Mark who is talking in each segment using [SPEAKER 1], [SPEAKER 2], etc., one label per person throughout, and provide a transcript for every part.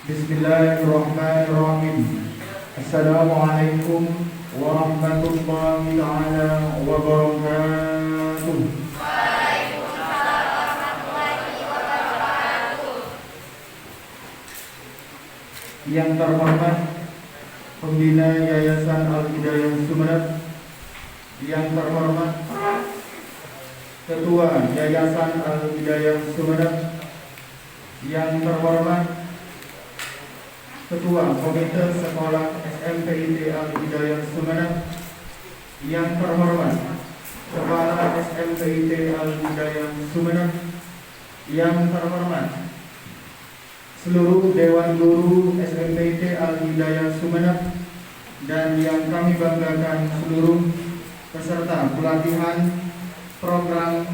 [SPEAKER 1] Bismillahirrahmanirrahim. Assalamualaikum warahmatullahi taala wabarakatuh. Yang terhormat Pembina Yayasan Al-Hidayah Sumeneb, yang terhormat Ketua Yayasan Al-Hidayah Sumeneb, yang terhormat Ketua Komite Sekolah SMPIT Al-Hidayah Sumeneb, yang terhormat Kepala SMPIT Al-Hidayah Sumeneb, yang terhormat seluruh Dewan Guru SMPIT Al-Hidayah Sumeneb, dan yang kami banggakan seluruh peserta pelatihan program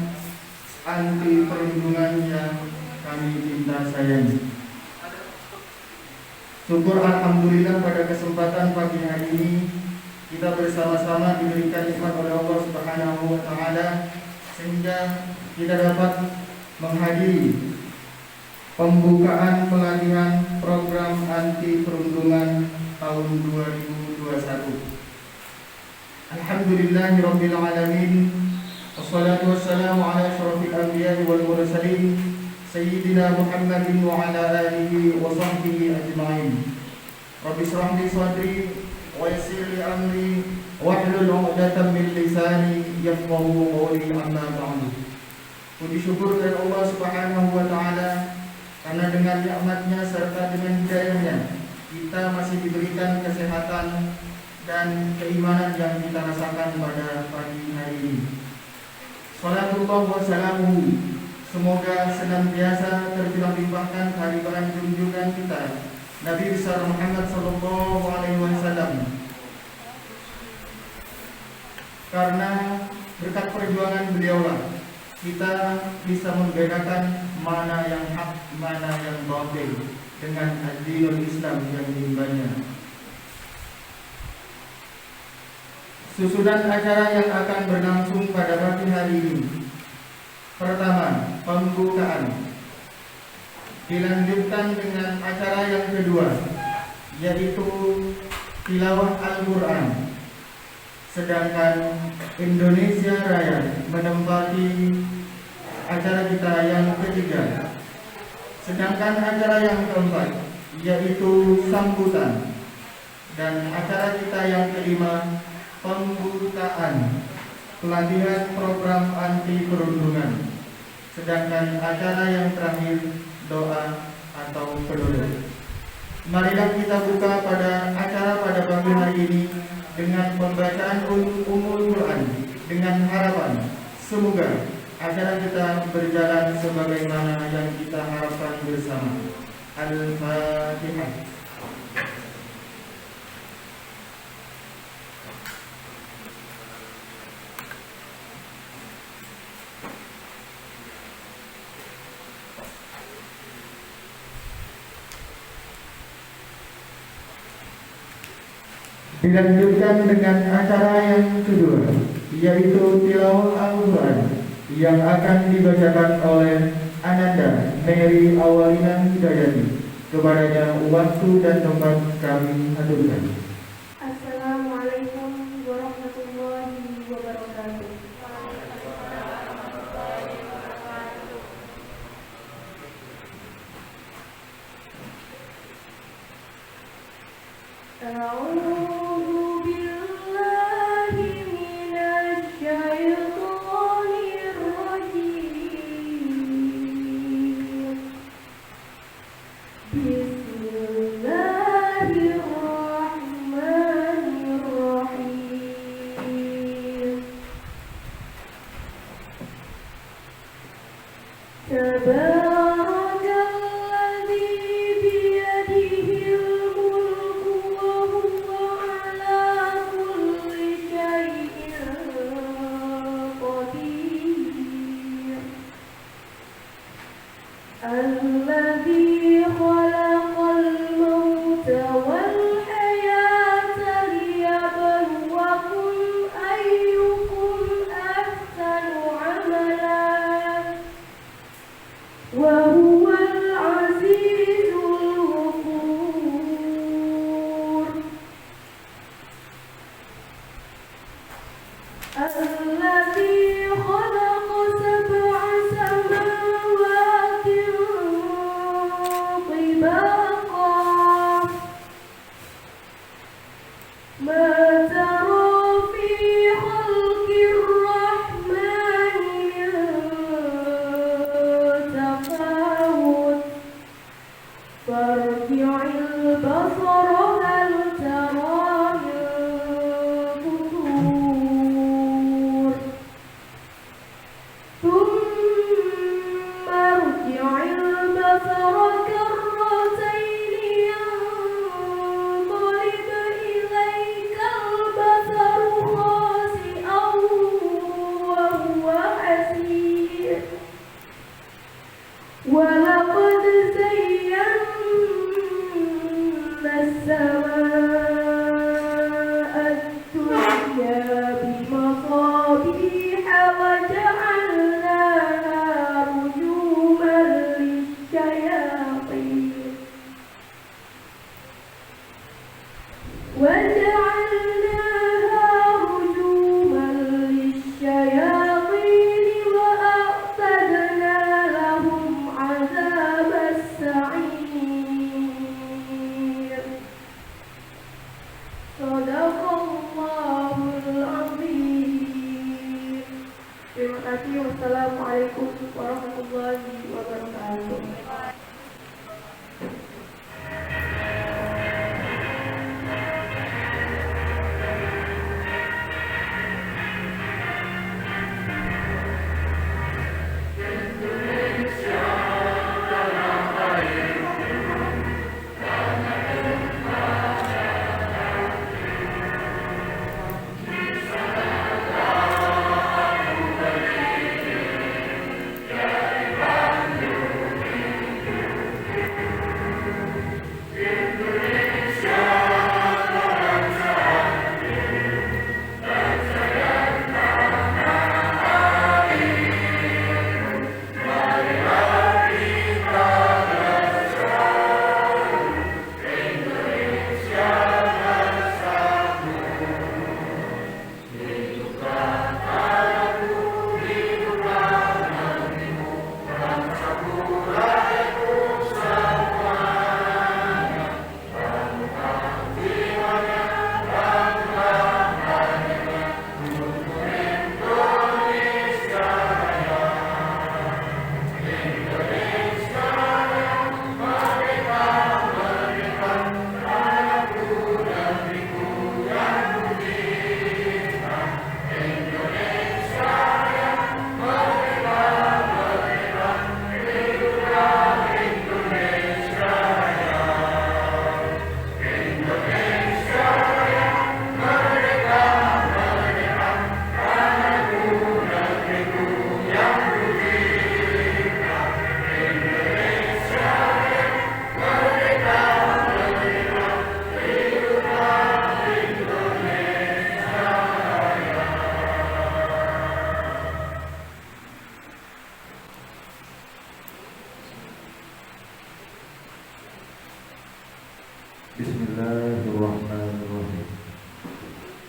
[SPEAKER 1] anti perundungan yang kami cinta sayangi. Syukur alhamdulillah pada kesempatan pagi hari ini kita bersama-sama diberikan nikmat oleh Allah Subhanahu wa taala sehingga kita dapat menghadiri pembukaan pelatihan program anti perundungan tahun 2021. Alhamdulillahirabbil alamin. Wassalatu wassalamu ala asyrafil anbiya'i wal mursalin sayyidina Muhammadin wa ala alihi wa sahbihi ajma'in. Rabbi shrah li sadri wa yassir li amri wahlul 'uqdatam min lisani yafqahu qawli, amma ba'du. Puji syukur kepada Allah Subhanahu wa taala karena dengan nikmat-Nya serta dengan hidayah-Nya kita masih diberikan kesehatan dan keimanan yang kita rasakan pada pagi hari ini. Salatullah wa salamuhu, semoga senantiasa tercurah limpahkan kehadiran junjungan kita Nabi besar Muhammad sallallahu alaihi wasallam. Karena berkat perjuangan beliaulah kita bisa membedakan mana yang hak, mana yang batil dengan ad-dinul Islam yang diimbannya. Susunan acara yang akan berlangsung pada pagi hari ini. Pertama, pembukaan. Dilanjutkan dengan acara yang kedua, yaitu tilawah Al-Quran. Sedangkan Indonesia Raya menempati acara kita yang ketiga. Sedangkan acara yang keempat yaitu sambutan. Dan acara kita yang kelima, pembukaan pelatihan program anti perundungan. Sedangkan acara yang terakhir, doa atau pedoman. Marilah kita buka pada acara pada pagi hari ini dengan pembacaan Ummul Quran dengan harapan semoga acara kita berjalan sebagaimana yang kita harapkan bersama. Al-Fatihah. Dilanjutkan dengan acara yang kedua, yaitu tilawah Al-Quran yang akan dibacakan oleh Ananda Mary Awalina Hidayati. Kepadanya waktu dan tempat kami aturkan.
[SPEAKER 2] Assalamualaikum warahmatullahi wabarakatuh.
[SPEAKER 3] وهو العزيز الغفور.
[SPEAKER 2] Assalamualaikum warahmatullahi wabarakatuh.
[SPEAKER 3] Bismillahirrahmanirrahim.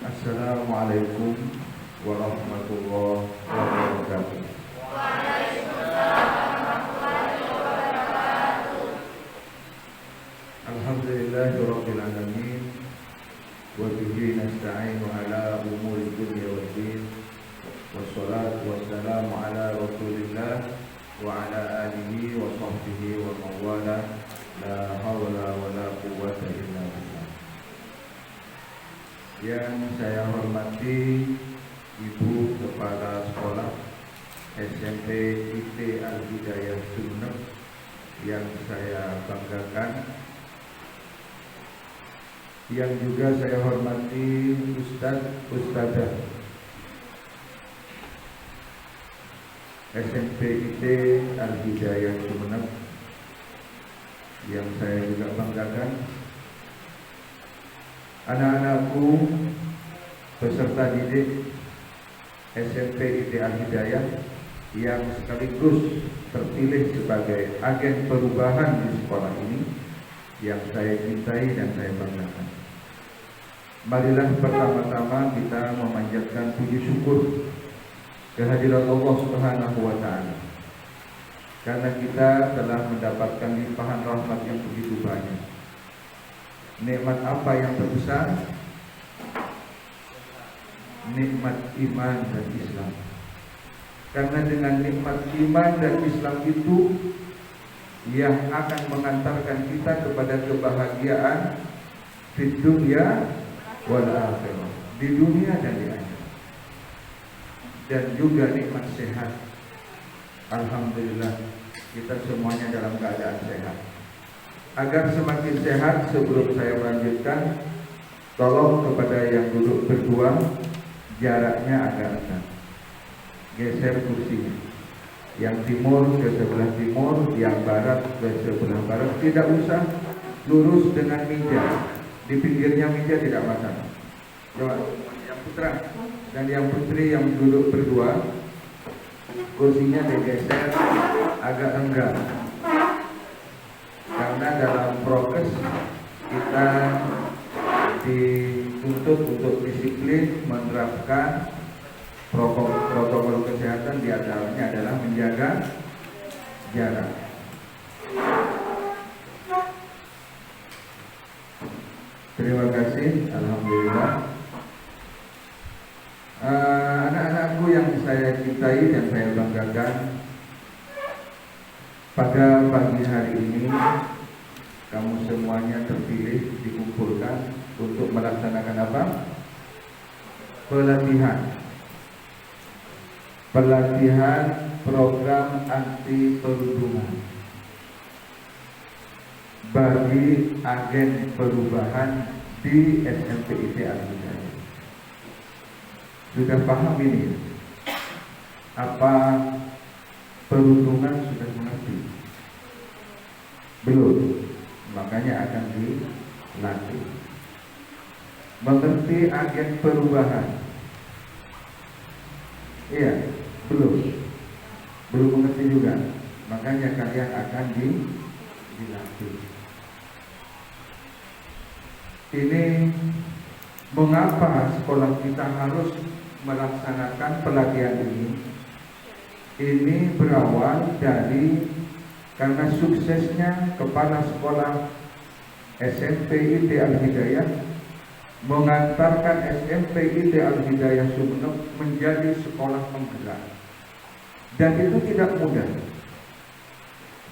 [SPEAKER 3] Assalamualaikum warahmatullahi wabarakatuh. Alhamdulillahirabbil alamin wa bihi nasta'inu ala umuri dunya waddin. Wassalatu wassalamu ala Rasulillah wa ala alihi wa sahbihi wa mawala. La haula wa la quwwata illa billah. Yang saya hormati Ibu Kepala Sekolah SMP IT Al-Hidayah Sumeneb, yang saya banggakan. Yang juga saya hormati Ustadzah SMP IT Al-Hidayah Sumeneb, yang saya juga banggakan. Anak-anakku peserta didik SMP IT Al-Hidayah yang sekaligus terpilih sebagai agen perubahan di sekolah ini, yang saya cintai dan saya banggakan. Marilah pertama-tama kita memanjatkan puji syukur kehadirat Allah Subhanahu wa Ta'ala, karena kita telah mendapatkan limpahan rahmat yang begitu banyak. Nikmat apa yang terbesar? Nikmat iman dan Islam. Karena dengan nikmat iman dan Islam itu yang akan mengantarkan kita kepada kebahagiaan di dunia wal akhirah, di dunia dan di akhirat. Dan juga nikmat sehat. Alhamdulillah, kita semuanya dalam keadaan sehat. Agar semakin sehat, sebelum saya melanjutkan, tolong kepada yang duduk berdua, jaraknya agak dekat. Geser kursinya. Yang timur ke sebelah timur, yang barat ke sebelah barat. Tidak usah lurus dengan meja. Di pinggirnya meja tidak masalah. Coba, yang putra dan yang putri yang duduk berdua, kursinya digeser agak renggang, karena dalam prokes kita dituntut untuk disiplin menerapkan protokol kesehatan, di antaranya adalah menjaga jarak. Terima kasih, alhamdulillah. Anak-anakku yang saya cintai dan saya banggakan, Pada pagi hari ini kamu semuanya terpilih dikumpulkan untuk melaksanakan apa? Pelatihan program anti perundungan bagi agen perubahan di SMPIT Al-Hidayah. Sudah paham ini? Apa perundungan sudah mengerti? Belum, makanya akan dilatih. Mengerti agen perubahan? Iya, belum mengerti juga. Makanya kalian akan dilatih. Ini mengapa sekolah kita harus melaksanakan pelatihan ini? Ini berawal dari karena suksesnya Kepala Sekolah SMPIT Al-Hidayah mengantarkan SMPIT Al-Hidayah Sumeneb menjadi sekolah penggerak, dan itu tidak mudah.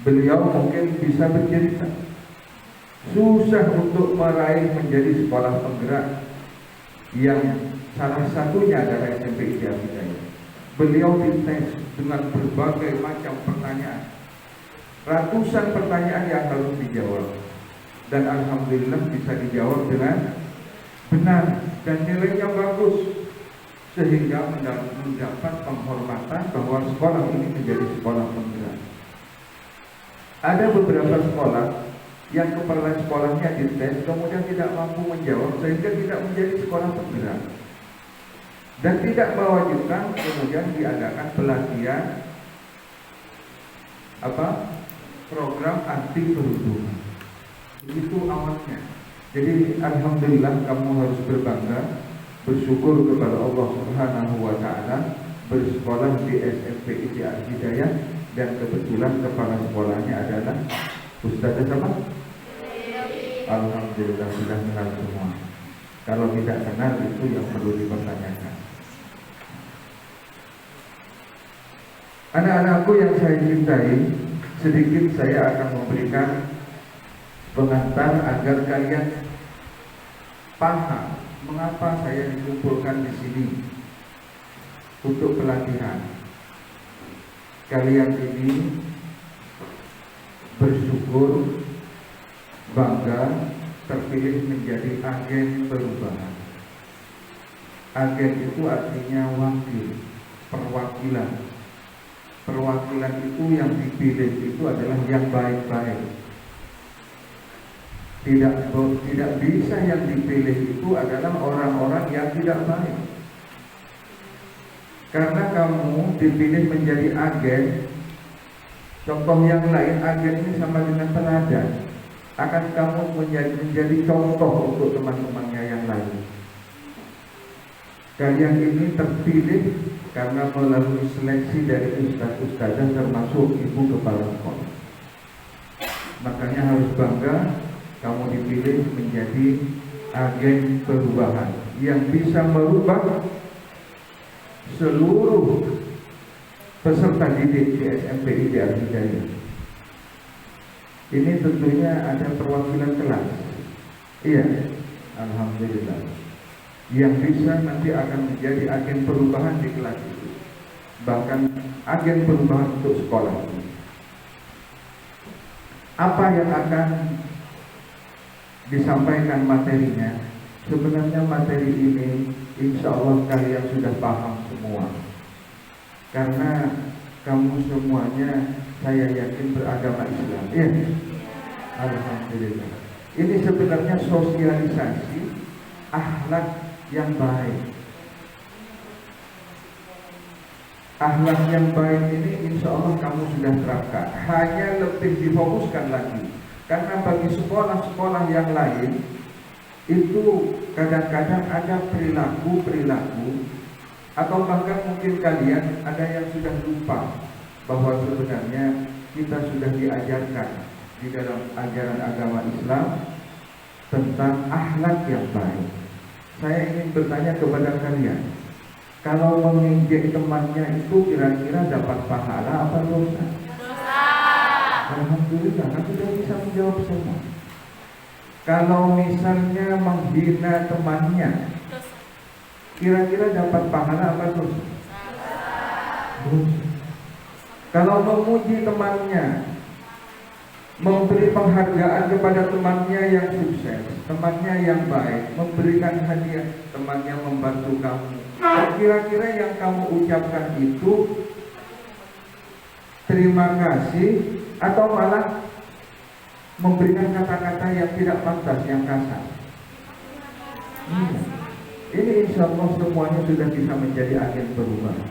[SPEAKER 3] Beliau mungkin bisa bercerita susah untuk meraih menjadi sekolah penggerak, yang salah satunya adalah SMPIT Al-Hidayah. Beliau dites dengan berbagai macam pertanyaan, ratusan pertanyaan yang harus dijawab, dan alhamdulillah bisa dijawab dengan benar dan nilainya bagus, sehingga mendapat penghormatan bahwa sekolah ini menjadi sekolah penggerak. Ada beberapa sekolah yang kepala sekolahnya dites kemudian tidak mampu menjawab, sehingga tidak menjadi sekolah penggerak, dan tidak mewajibkan kemudian diadakan pelatihan program anti perundungan. Itu awalnya. Jadi alhamdulillah kamu harus berbangga, bersyukur kepada Allah Subhanahu wa taala, bersekolah di SMPIT Al-Hidayah, dan kebetulan kepala sekolahnya adalah Ustazah siapa? Alhamdulillah sudah kenal semua. Kalau tidak kenal itu yang perlu dipertanyakan. Anak-anakku yang saya cintai, sedikit saya akan memberikan pengantar agar kalian paham mengapa saya dikumpulkan di sini untuk pelatihan. Kalian ini bersyukur, bangga terpilih menjadi agen perubahan. Agen itu artinya wakil, perwakilan. Perwakilan itu yang dipilih itu adalah yang baik-baik. Tidak bisa yang dipilih itu adalah orang-orang yang tidak baik. Karena kamu dipilih menjadi agen, contoh yang lain, agen ini sama dengan teladan, akan kamu menjadi contoh untuk teman-temannya yang lain. Kalian ini terpilih karena melalui seleksi dari ustaz-ustazah termasuk ibu kepala sekolah. Makanya harus bangga kamu dipilih menjadi agen perubahan yang bisa merubah seluruh peserta didik di SMPIT Al-Hidayah. Ini tentunya ada perwakilan kelas. Iya, alhamdulillah. Yang bisa nanti akan menjadi agen perubahan di kelas itu, bahkan agen perubahan untuk sekolah ini. Apa yang akan disampaikan materinya? Sebenarnya materi ini insya Allah kalian sudah paham semua, karena kamu semuanya saya yakin beragama Islam. Iya, alhamdulillah. Ini sebenarnya sosialisasi akhlak yang baik. Akhlak yang baik ini insya Allah kamu sudah terapkan. Hanya lebih difokuskan lagi, karena bagi sekolah-sekolah yang lain itu kadang-kadang ada perilaku atau bahkan mungkin kalian ada yang sudah lupa bahwa sebenarnya kita sudah diajarkan di dalam ajaran agama Islam tentang akhlak yang baik. Saya ingin bertanya kepada kalian, kalau menginjek temannya itu kira-kira dapat pahala apa dosa? Alhamdulillah, aku sudah bisa menjawab semua. Kalau misalnya menghina temannya, kira-kira dapat pahala apa dosa? Dosa. Kalau memuji temannya, memberi penghargaan kepada temannya yang sukses, temannya yang baik, memberikan hadiah, temannya membantu kamu, kira-kira yang kamu ucapkan itu terima kasih atau malah memberikan kata-kata yang tidak pantas, yang kasar? Ini insya Allah semuanya sudah bisa menjadi agen perubahan.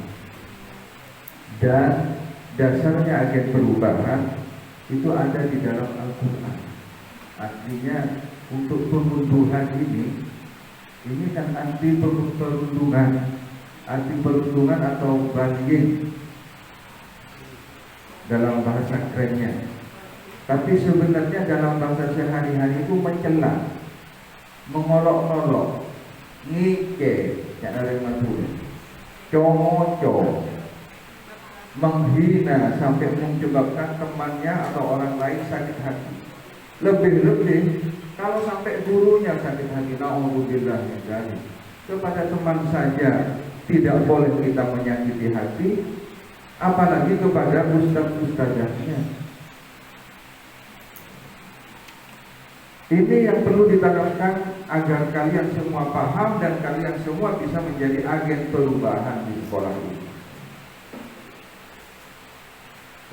[SPEAKER 3] Dan dasarnya agen perubahan itu ada di dalam Al-Quran. Artinya untuk peruntuhan ini kan anti perundungan, atau bullying dalam bahasa kerennya. Tapi sebenarnya dalam bahasa sehari-hari itu mencela, mengolok-olok, ngike, comoco, menghina sampai menyebabkan temannya atau orang lain sakit hati. Lebih-lebih kalau sampai gurunya sakit hati, na'udzubillah min dzalik. Kepada teman saja tidak boleh kita menyakiti hati, apalagi kepada ustaz-ustazahnya. Ini yang perlu ditanamkan agar kalian semua paham dan kalian semua bisa menjadi agen perubahan di sekolah ini.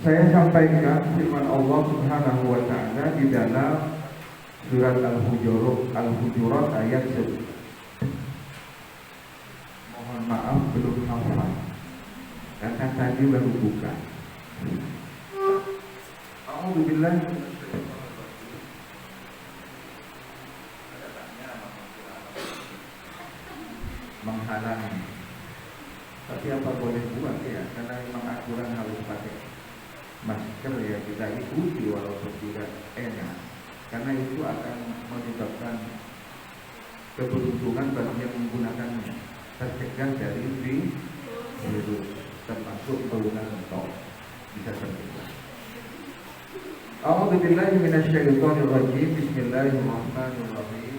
[SPEAKER 3] Saya sampaikan firman Allah Subhanahu wa taala di dalam surat Al-Hujurat ayat 1. Mohon maaf belum hafal, karena tadi baru buka. A'udzubillahi menghalangi. Tapi apa boleh buat ya, karena memang aturan harus pakai masker ya, kita ikuti walaupun tidak enak, karena itu akan menyebabkan keberuntungan bagi yang menggunakannya, tercegah dari virus termasuk penggunaan mentok bisa tercegah. A'udzubillahi minasyaitonir rajim. Bismillahirrahmanirrahim.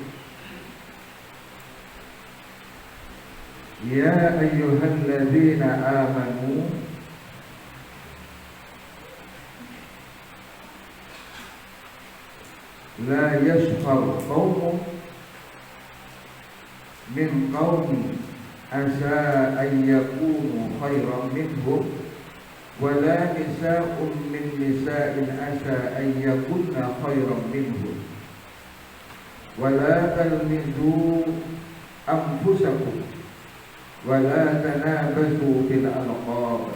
[SPEAKER 3] Ya ayyuhalladzina amanu la yaskhar qaumun min qaumin asa an yakunu khairan minhum wa la nisa'un min nisa'in asa an yakunna khairan minhum wa la talmizu anfusakum wa la tanabazu bil alqab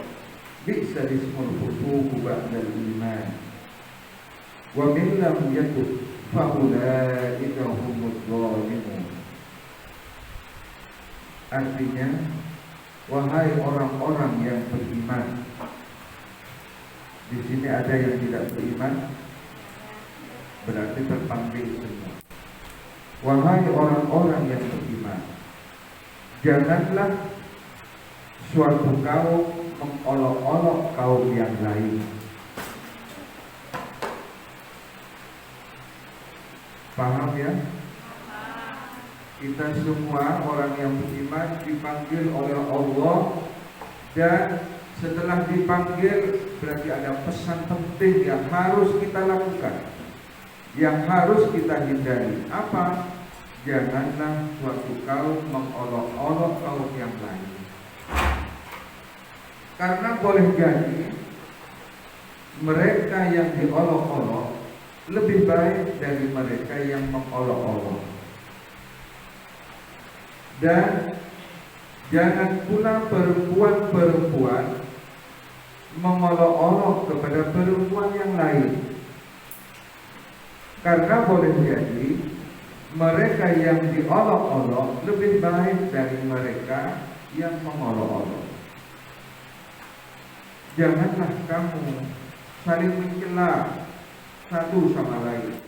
[SPEAKER 3] bi'sa ismul fusuq ba'dal iman wa min lam yatub fa ulaika humuz zalimun. Artinya, wahai orang-orang yang beriman. Di sini ada yang tidak beriman, berarti terpanggil semua. Wahai orang-orang yang beriman, janganlah suatu kaum mengolok-olok kaum yang lain. Paham ya? Kita semua orang yang beriman dipanggil oleh Allah, dan setelah dipanggil berarti ada pesan penting yang harus kita lakukan, yang harus kita hindari. Apa? Janganlah suatu kaum mengolok-olok kaum yang lain. Karena boleh jadi mereka yang diolok-olok lebih baik dari mereka yang mengolok-olok. Dan jangan pula perempuan-perempuan mengolok-olok kepada perempuan yang lain, karena boleh jadi mereka yang diolok-olok lebih baik dari mereka yang mengolok-olok. Janganlah kamu saling mencela satu sama lain,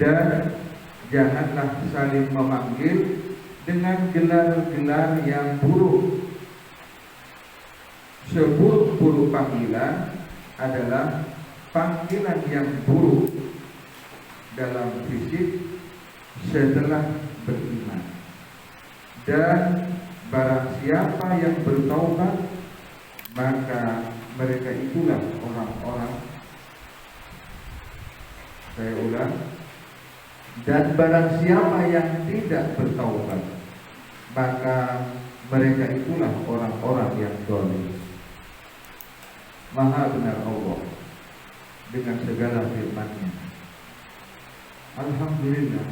[SPEAKER 3] dan janganlah saling memanggil dengan gelar-gelar yang buruk. Seburuk-buruk panggilan adalah panggilan yang buruk dalam fisik setelah beriman. Dan barang siapa yang bertaubat, maka mereka itulah orang-orang, saya ulang, dan barang siapa yang tidak bertaubat, maka mereka itulah orang-orang yang zalim. Maha benar Allah dengan segala firman-Nya. Alhamdulillah,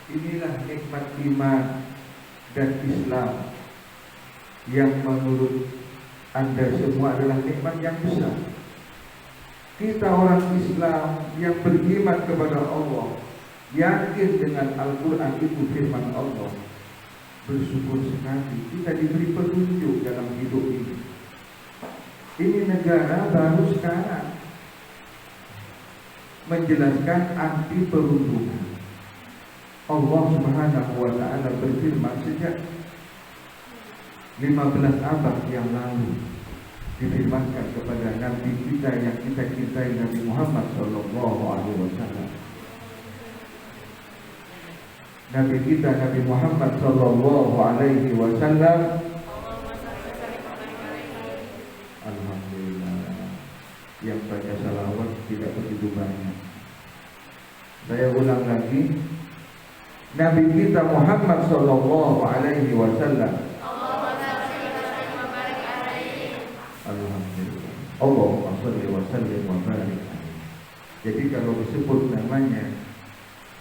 [SPEAKER 3] inilah nikmat iman dan Islam yang menurut Anda semua adalah nikmat yang besar. Kita orang Islam yang beriman kepada Allah, yakin dengan Al-Quran itu firman Allah, bersyukur sekali kita diberi petunjuk dalam hidup ini. Ini negara baru sekarang menjelaskan anti perundungan. Allah Subhanahu wa Ta'ala berfirman sejak 15 abad yang lalu, difirmankan kepada Nabi kita yang kita cintai, Nabi Muhammad Sallallahu Alaihi Wasallam. Nabi kita Nabi Muhammad Sallallahu Alaihi Wasallam. Alhamdulillah, yang baca salawat tidak begitu banyak. Saya ulang lagi, Nabi kita Muhammad Sallallahu Alaihi Wasallam. Alhamdulillah, Allahumma sholli wa sallim wa barik. Jadi kalau disebut namanya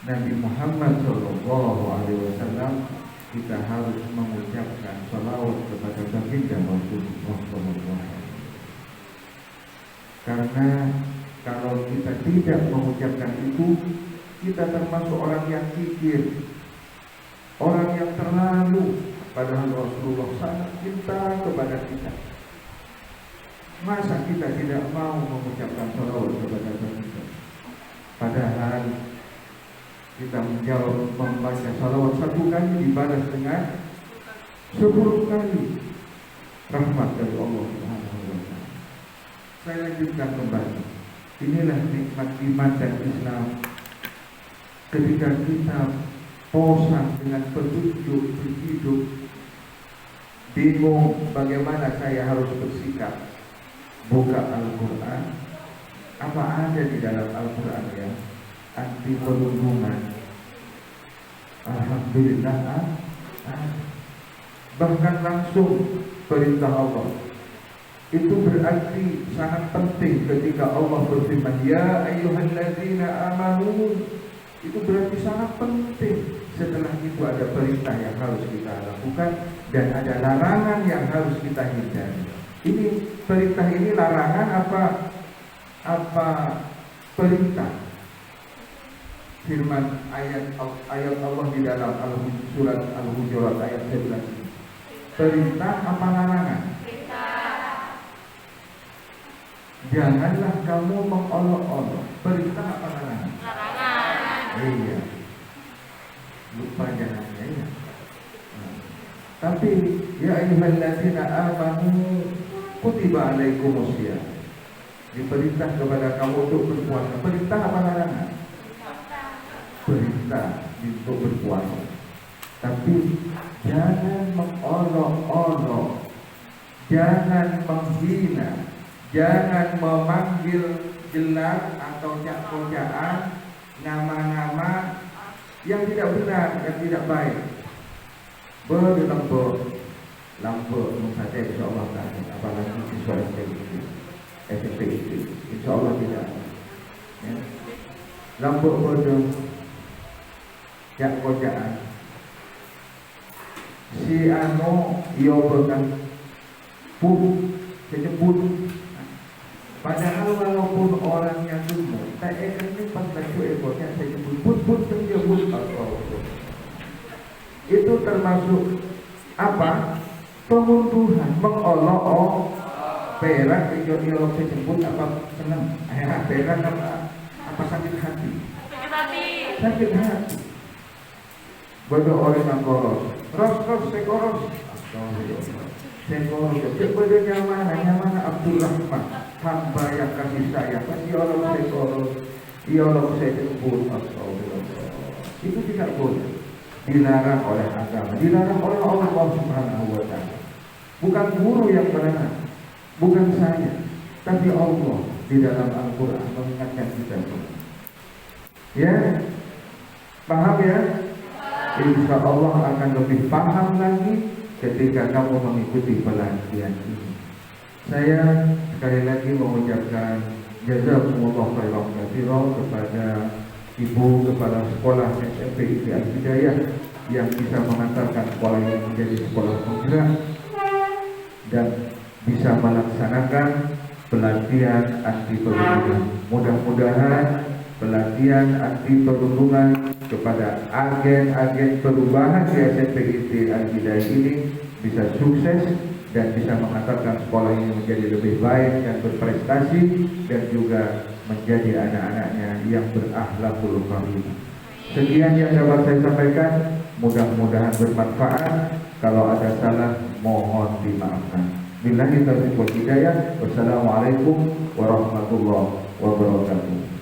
[SPEAKER 3] Nabi Muhammad Sallallahu Alaihi Wasallam, kita harus mengucapkan salawat kepada baginda Rasulullah Sallallahu Alaihi Wasallam. Karena kalau kita tidak mengucapkan itu, kita termasuk orang yang kikir, orang yang terlalu, padahal Rasulullah sangat cinta kepada kita. Masa kita tidak mau mengucapkan salawat kepada baginda? Padahal kita menjawab membaca salawat 1 kali dibalas dengan 10 kali rahmat dari Allah Subhanahu wa Ta'ala. Saya lanjutkan kembali. Inilah nikmat iman dan Islam. Ketika kita bosan dengan petunjuk hidup, bingung bagaimana saya harus bersikap, buka Al-Quran. Apa ada di dalam Al-Quran ya anti perundungan? Alhamdulillah, bahkan langsung perintah Allah. Itu berarti sangat penting ketika Allah berfirman, ya ayyuhalladzina amanu. Itu berarti sangat penting. Setelah itu ada perintah yang harus kita lakukan dan ada larangan yang harus kita hindari. Ini perintah, ini larangan apa perintah? Firman ayat Allah di dalam surat Al-Hujurat ayat 11 ini. Perintah apa larangan? Janganlah kamu mengolok-olok. Perintah apa larangan? Larangan. Iya. Lupa jangannya ya. Tapi ya ayyuhalladzina amanu kutiba alaikumusiyam. Diperintah kepada kamu untuk berpuasa. Perintah apa larangan? Perintah untuk berpuasa. Tapi jangan mengolok-olok, jangan menghina, jangan memanggil gelar atau cak-caan, nama-nama yang tidak benar, yang tidak baik. Lampu saja insya Allah tak ada. Apalagi siswa SMP itu insya Allah tidak ada ya. Lampu bodoh, cak-caan, si ano iyo bukan sebut. Padahal walaupun orangnya gemuk, tak akan pas baju ekornya saya sebut tersebut itu termasuk apa? Pemunduhan, mengolok-olok. Perak iyo saya sebut apa senang? Perak apa sakit hati? Sakit hati. Bodoh orang yang koros, sekoros. Sekoros, bodoh nyaman Abdul Rahman. hamba yang kasih sayang, ya Allah saya tolong, ya Allah saya jemput, astagfirullah. Itu tidak boleh, dilarang oleh agama, dilarang oleh Allah Subhanahu wa Ta'ala. Bukan guru yang melarang, bukan saya, tapi Allah di dalam Al-Quran mengingatkan kita semua. Ya, paham ya? Insya Allah akan lebih paham lagi ketika kamu mengikuti pelatihan ini. Saya sekali lagi mengucapkan jazakumullah khairan katsiran kepada Ibu Kepala Sekolah SMP ITI Al-Hidayah yang bisa mengantarkan sekolah ini menjadi sekolah penggerak dan bisa melaksanakan pelatihan anti perundungan. Mudah-mudahan pelatihan anti perundungan kepada agen-agen perubahan di SMP ITI Al-Hidayah ini bisa sukses dan bisa mengantarkan sekolah ini menjadi lebih baik dan berprestasi dan juga menjadi anak-anaknya yang berakhlakul karimah. Sekian yang dapat saya sampaikan, mudah-mudahan bermanfaat. Kalau ada salah mohon dimaafkan. Billahi taufiq wal hidayah. Wassalamualaikum warahmatullahi wabarakatuh.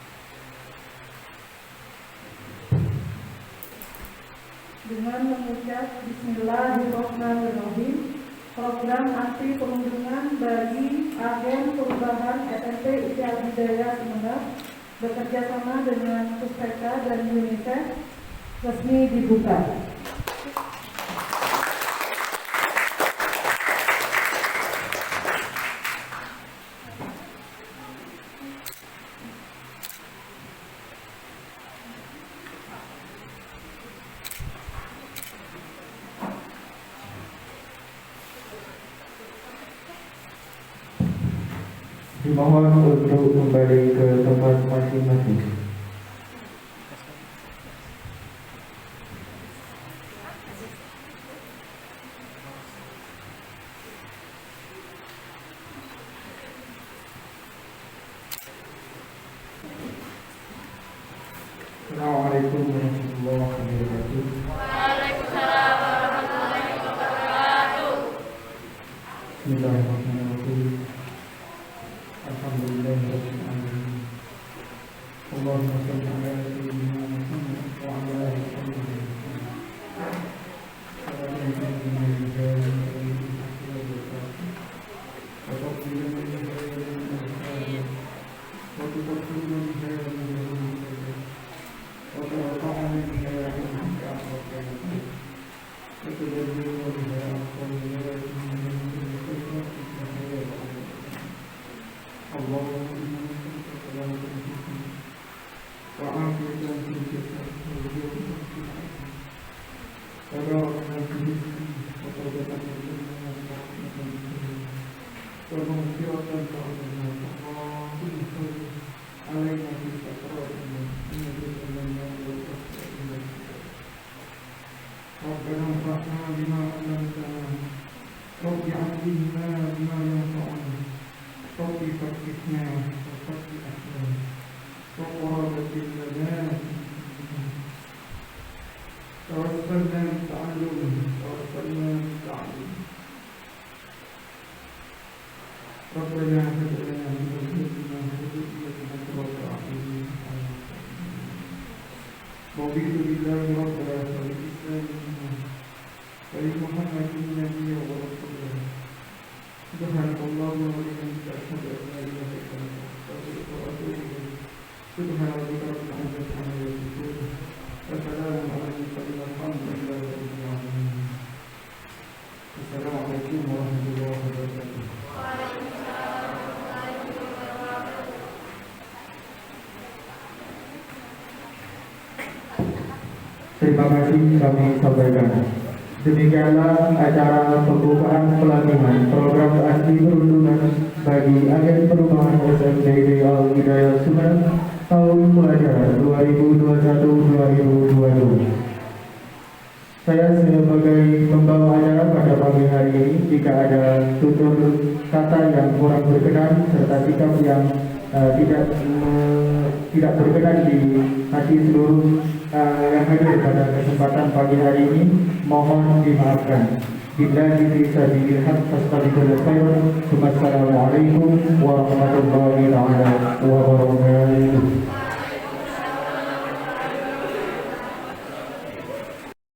[SPEAKER 2] Dengan mengucap Bismillahirrahmanirrahim, program anti perundungan bagi agen perubahan SMP ITI Al-Hidayah Sumeneb bekerjasama dengan Pustaka dan UNICEF resmi dibuka.
[SPEAKER 3] Dimohon untuk kembali ke tempat masing-masing. Assalamualaikum warahmatullahi wabarakatuh.
[SPEAKER 2] Waalaikumsalam warahmatullahi wabarakatuh.
[SPEAKER 3] Bismillahirrahmanirrahim. Alhamdulillahirabbil alamin. Allahumma shalli ala sayyidina Muhammad wa ala alihi wa sahbihi. Terima kasih kami sampaikan. Demikianlah acara pembukaan pelatihan program anti perundungan bagi agen perubahan SMP ITI Al-Hidayah Sumeneb tahun pelajaran 2021-2022. Saya sebagai pembawa acara pada pagi hari ini, jika ada tutur kata yang kurang berkenan serta sikap yang tidak berkenan di hati seluruh yang hadir pada kesempatan pagi hari ini, mohon dimaafkan.
[SPEAKER 1] billahi fi sabilil haq fastabiqul khairat. Assalamualaikum warahmatullahi taala wabarakatuh.